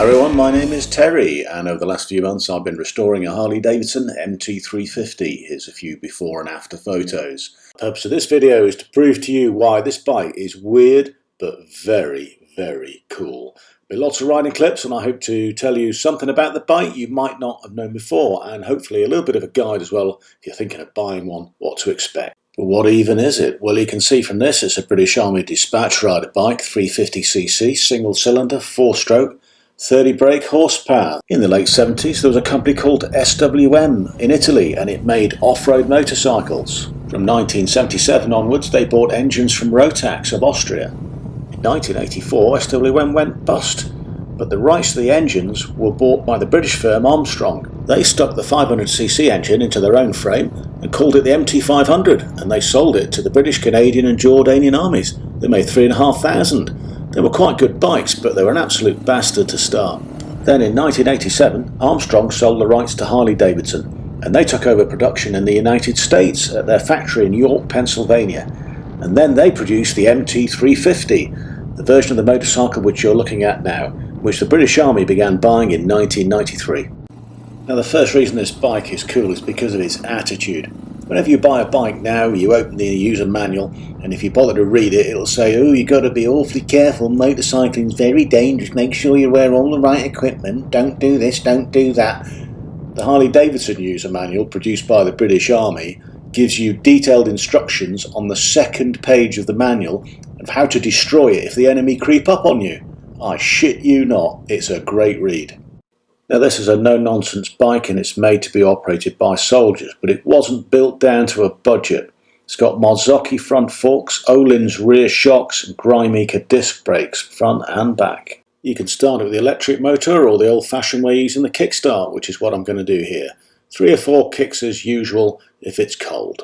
Hello everyone, my name is Terry, and over the last few months I've been restoring a Harley Davidson MT350. Here's a few before and after photos. The purpose of this video is to prove to you why this bike is weird but very, very cool. There'll be lots of riding clips, and I hope to tell you something about the bike you might not have known before, and hopefully a little bit of a guide as well if you're thinking of buying one, what to expect. But what even is it? Well, you can see from this it's a British Army dispatch rider bike, 350cc, single cylinder, 4-stroke, 30 brake horsepower. In the late 70s there was a company called SWM in Italy, and it made off-road motorcycles. From 1977 onwards they bought engines from Rotax of Austria. In 1984 SWM went bust, but the rights to the engines were bought by the British firm Armstrong. They stuck the 500cc engine into their own frame and called it the MT500, and they sold it to the British, Canadian and Jordanian armies. They made 3,500. They were quite good bikes, but they were an absolute bastard to start. Then in 1987, Armstrong sold the rights to Harley Davidson, and they took over production in the United States at their factory in York, Pennsylvania. And then they produced the MT350, the version of the motorcycle which you're looking at now, which the British Army began buying in 1993. Now, the first reason this bike is cool is because of its attitude. Whenever you buy a bike now, you open the user manual, and if you bother to read it, it'll say, oh, you've got to be awfully careful, motorcycling's very dangerous, make sure you wear all the right equipment, don't do this, don't do that. The Harley Davidson user manual, produced by the British Army, gives you detailed instructions on the second page of the manual of how to destroy it if the enemy creep up on you. I shit you not, it's a great read. Now, this is a no-nonsense bike, and it's made to be operated by soldiers, but it wasn't built down to a budget. It's got Marzocchi front forks, Öhlins rear shocks, and Grimeica disc brakes, front and back. You can start it with the electric motor or the old-fashioned way using the kickstart, which is what I'm going to do here. 3 or 4 kicks as usual if it's cold.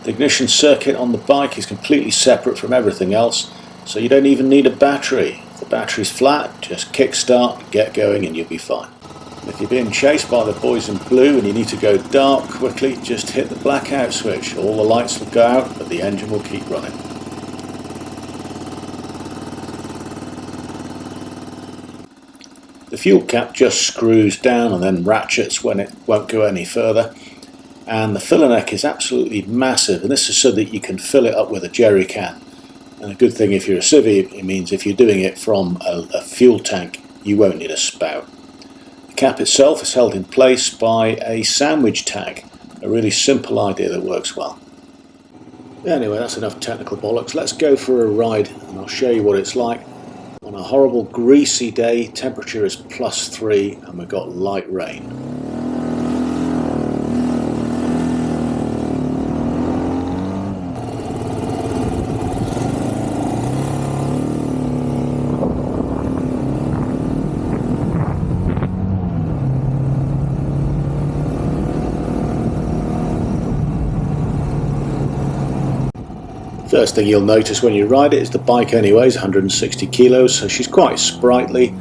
The ignition circuit on the bike is completely separate from everything else, so you don't even need a battery. If the battery's flat, just kickstart, get going, and you'll be fine. If you're being chased by the boys in blue and you need to go dark quickly, just hit the blackout switch. All the lights will go out, but the engine will keep running. The fuel cap just screws down and then ratchets when it won't go any further. And the filler neck is absolutely massive, and this is so that you can fill it up with a jerry can. And a good thing if you're a civvy, it means if you're doing it from a fuel tank, you won't need a spout. The cap itself is held in place by a sandwich tag, a really simple idea that works well. Anyway, that's enough technical bollocks. Let's go for a ride and I'll show you what it's like. On a horrible greasy day, temperature is +3 and we've got light rain. First thing you'll notice when you ride it is the bike only weighs 160 kilos, so she's quite sprightly,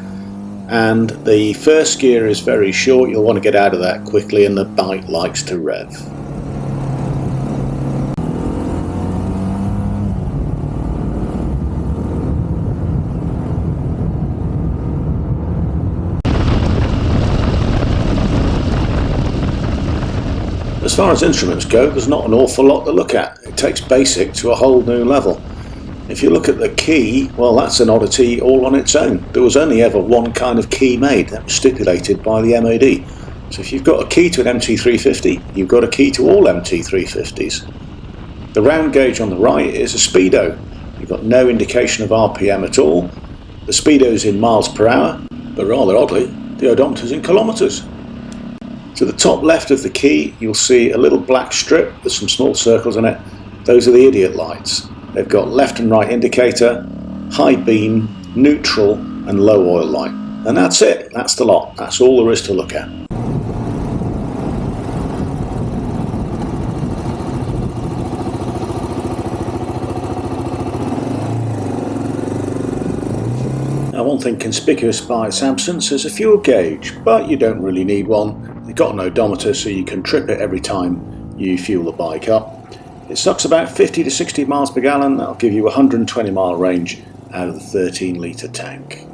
and the first gear is very short. You'll want to get out of that quickly, and the bike likes to rev. As far as instruments go, there's not an awful lot to look at. It takes basic to a whole new level. If you look at the key, well, that's an oddity all on its own. There was only ever one kind of key made, that was stipulated by the MOD. So if you've got a key to an MT350, you've got a key to all MT350s. The round gauge on the right is a speedo. You've got no indication of RPM at all. The speedo's in miles per hour, but rather oddly, the odometer's in kilometres. To the top left of the key, you'll see a little black strip with some small circles in it. Those are the idiot lights. They've got left and right indicator, high beam, neutral, and low oil light. And that's it. That's the lot. That's all there is to look at. one thing conspicuous by its absence is a fuel gauge, but you don't really need one. It's got an odometer so you can trip it every time you fuel the bike up. It sucks about 50 to 60 miles per gallon. That'll give you a 120-mile range out of the 13-litre tank.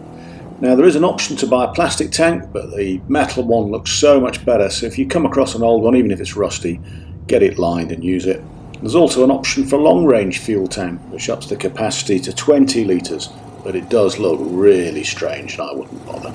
Now there is an option to buy a plastic tank, but the metal one looks so much better, so if you come across an old one, even if it's rusty, get it lined and use it. There's also an option for long-range fuel tank, which ups the capacity to 20 litres, but it does look really strange and I wouldn't bother.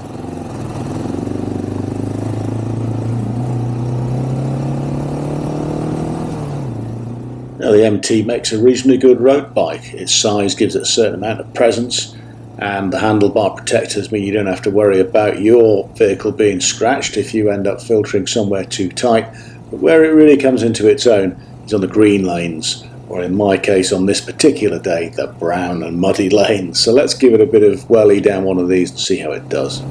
Now the MT makes a reasonably good road bike. Its size gives it a certain amount of presence, and the handlebar protectors mean you don't have to worry about your vehicle being scratched if you end up filtering somewhere too tight. But where it really comes into its own is on the green lanes, or in my case on this particular day, the brown and muddy lanes. So let's give it a bit of welly down one of these and see how it does.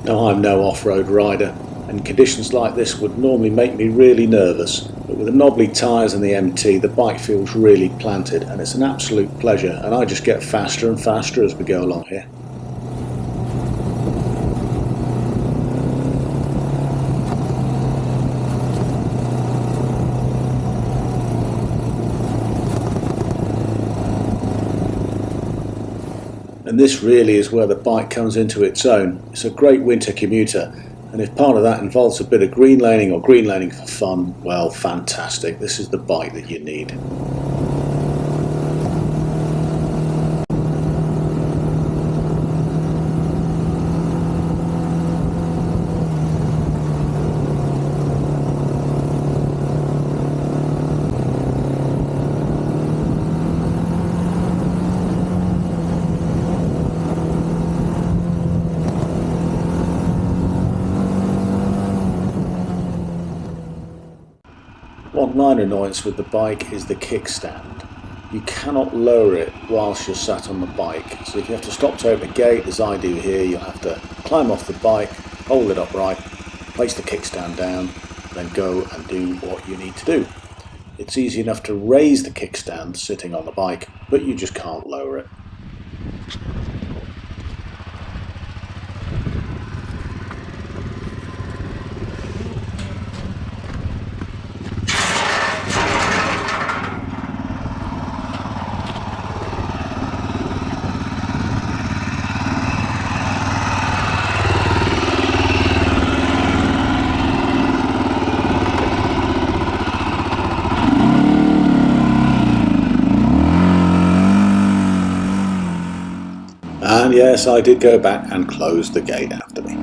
Now I'm no off-road rider, and conditions like this would normally make me really nervous, but with the knobbly tyres and the MT, the bike feels really planted, and it's an absolute pleasure, and I just get faster and faster as we go along here. And this really is where the bike comes into its own. It's a great winter commuter, and if part of that involves a bit of green laning or green laning for fun, well, fantastic. This is the bike that you need. One minor annoyance with the bike is the kickstand. You cannot lower it whilst you're sat on the bike, so if you have to stop to open a gate, as I do here, you'll have to climb off the bike, hold it upright, place the kickstand down, then go and do what you need to do. It's easy enough to raise the kickstand sitting on the bike, but you just can't lower it. And yes, I did go back and close the gate after me.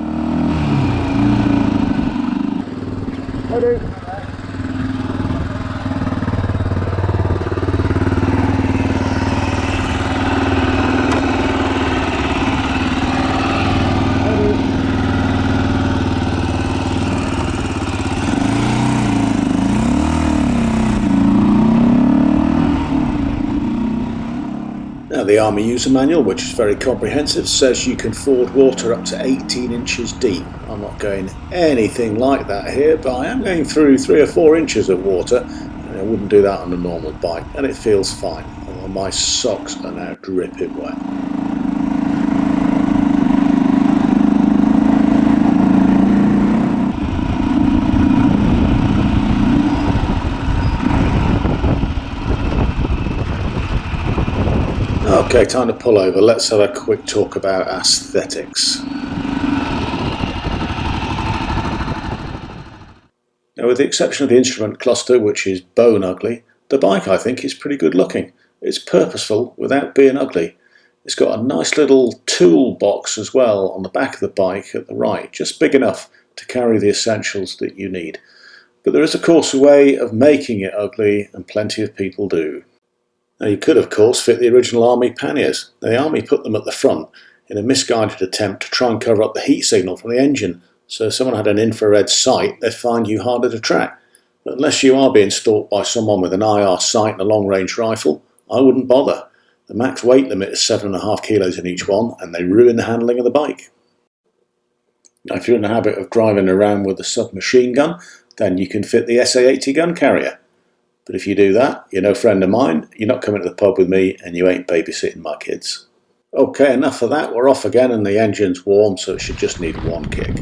Now the Army User Manual, which is very comprehensive, says you can ford water up to 18 inches deep. I'm not going anything like that here, but I am going through 3 or 4 inches of water, and I wouldn't do that on a normal bike, and it feels fine, although my socks are now dripping wet. Okay, time to pull over. Let's have a quick talk about aesthetics. Now, with the exception of the instrument cluster, which is bone ugly, the bike, I think, is pretty good looking. It's purposeful without being ugly. It's got a nice little tool box as well on the back of the bike at the right, just big enough to carry the essentials that you need. But there is, of course, a way of making it ugly, and plenty of people do. Now you could of course fit the original Army panniers. The Army put them at the front in a misguided attempt to try and cover up the heat signal from the engine, so if someone had an infrared sight they'd find you harder to track. But unless you are being stalked by someone with an IR sight and a long range rifle, I wouldn't bother. The max weight limit is 7.5 kilos in each one, and they ruin the handling of the bike. Now, if you're in the habit of driving around with a submachine gun, then you can fit the SA-80 gun carrier. But if you do that, you're no friend of mine, you're not coming to the pub with me, and you ain't babysitting my kids. Okay, enough of that, we're off again and the engine's warm, so it should just need one kick.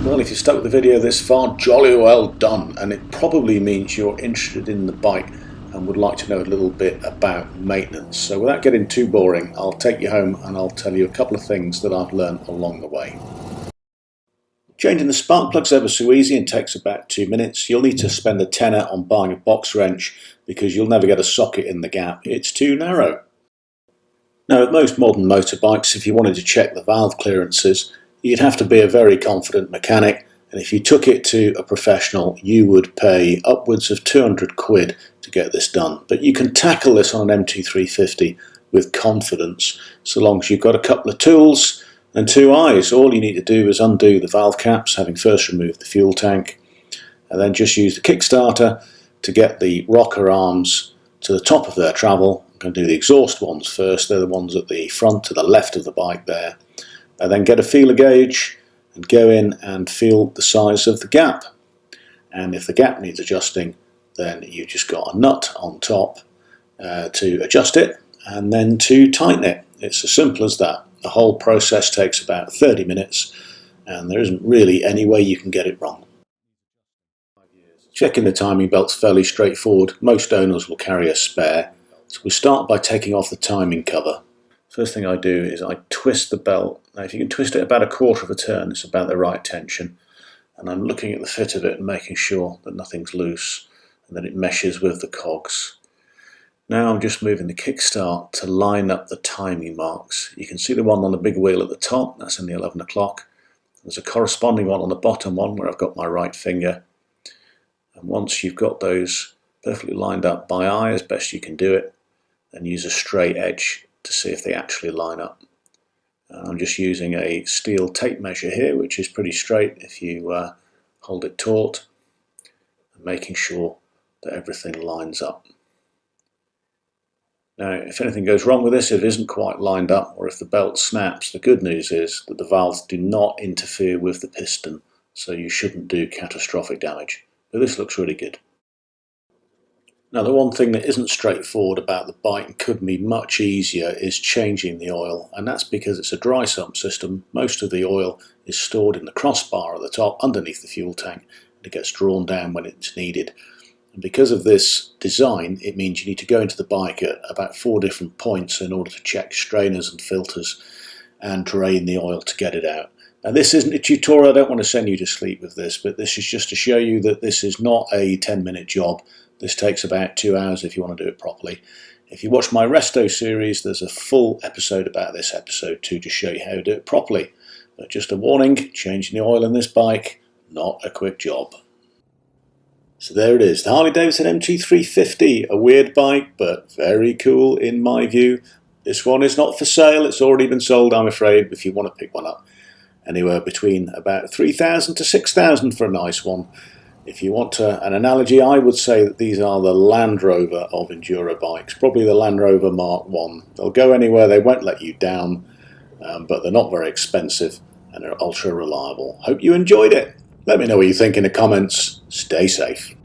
Well, if you stuck with the video this far, jolly well done, and it probably means you're interested in the bike and would like to know a little bit about maintenance. So without getting too boring, I'll take you home and I'll tell you a couple of things that I've learned along the way. Changing the spark plug's ever so easy and takes about 2 minutes. You'll need to spend a tenner on buying a box wrench because you'll never get a socket in the gap, it's too narrow. Now, with most modern motorbikes, if you wanted to check the valve clearances, you'd have to be a very confident mechanic, and if you took it to a professional, you would pay upwards of 200 quid to get this done. But you can tackle this on an MT350 with confidence, so long as you've got a couple of tools and two eyes. All you need to do is undo the valve caps, having first removed the fuel tank, and then just use the Kickstarter to get the rocker arms to the top of their travel. I'm going to do the exhaust ones first. They're the ones at the front to the left of the bike there. And then get a feeler gauge and go in and feel the size of the gap. And if the gap needs adjusting, then you've just got a nut on top to adjust it and then to tighten it. It's as simple as that. The whole process takes about 30 minutes and there isn't really any way you can get it wrong. Checking the timing belt's fairly straightforward. Most owners will carry a spare. So we start by taking off the timing cover. First thing I do is I twist the belt. Now, if you can twist it about a quarter of a turn, it's about the right tension. And I'm looking at the fit of it and making sure that nothing's loose and that it meshes with the cogs. Now I'm just moving the kickstart to line up the timing marks. You can see the one on the big wheel at the top, that's in the 11 o'clock. There's a corresponding one on the bottom one where I've got my right finger. And once you've got those perfectly lined up by eye as best you can do it, then use a straight edge to see if they actually line up. I'm just using a steel tape measure here, which is pretty straight if you hold it taut, and making sure that everything lines up. Now, if anything goes wrong with this, if it isn't quite lined up, or if the belt snaps, the good news is that the valves do not interfere with the piston, so you shouldn't do catastrophic damage. But this looks really good. Now, the one thing that isn't straightforward about the bike and could be much easier is changing the oil, and that's because it's a dry sump system. Most of the oil is stored in the crossbar at the top underneath the fuel tank, and it gets drawn down when it's needed. And because of this design, it means you need to go into the bike at about 4 different points in order to check strainers and filters and drain the oil to get it out. Now, this isn't a tutorial. I don't want to send you to sleep with this, but this is just to show you that this is not a 10-minute job. This takes about 2 hours if you want to do it properly. If you watch my Resto series, there's a full episode about this, episode 2, to show you how to do it properly. But just a warning, changing the oil in this bike, not a quick job. So there it is, the Harley Davidson MT350, a weird bike, but very cool in my view. This one is not for sale, it's already been sold, I'm afraid, if you want to pick one up. Anywhere between about 3,000 to 6,000 for a nice one. If you want an analogy, I would say that these are the Land Rover of enduro bikes, probably the Land Rover Mark 1. They'll go anywhere, they won't let you down, but they're not very expensive and they're ultra reliable. Hope you enjoyed it. Let me know what you think in the comments. Stay safe.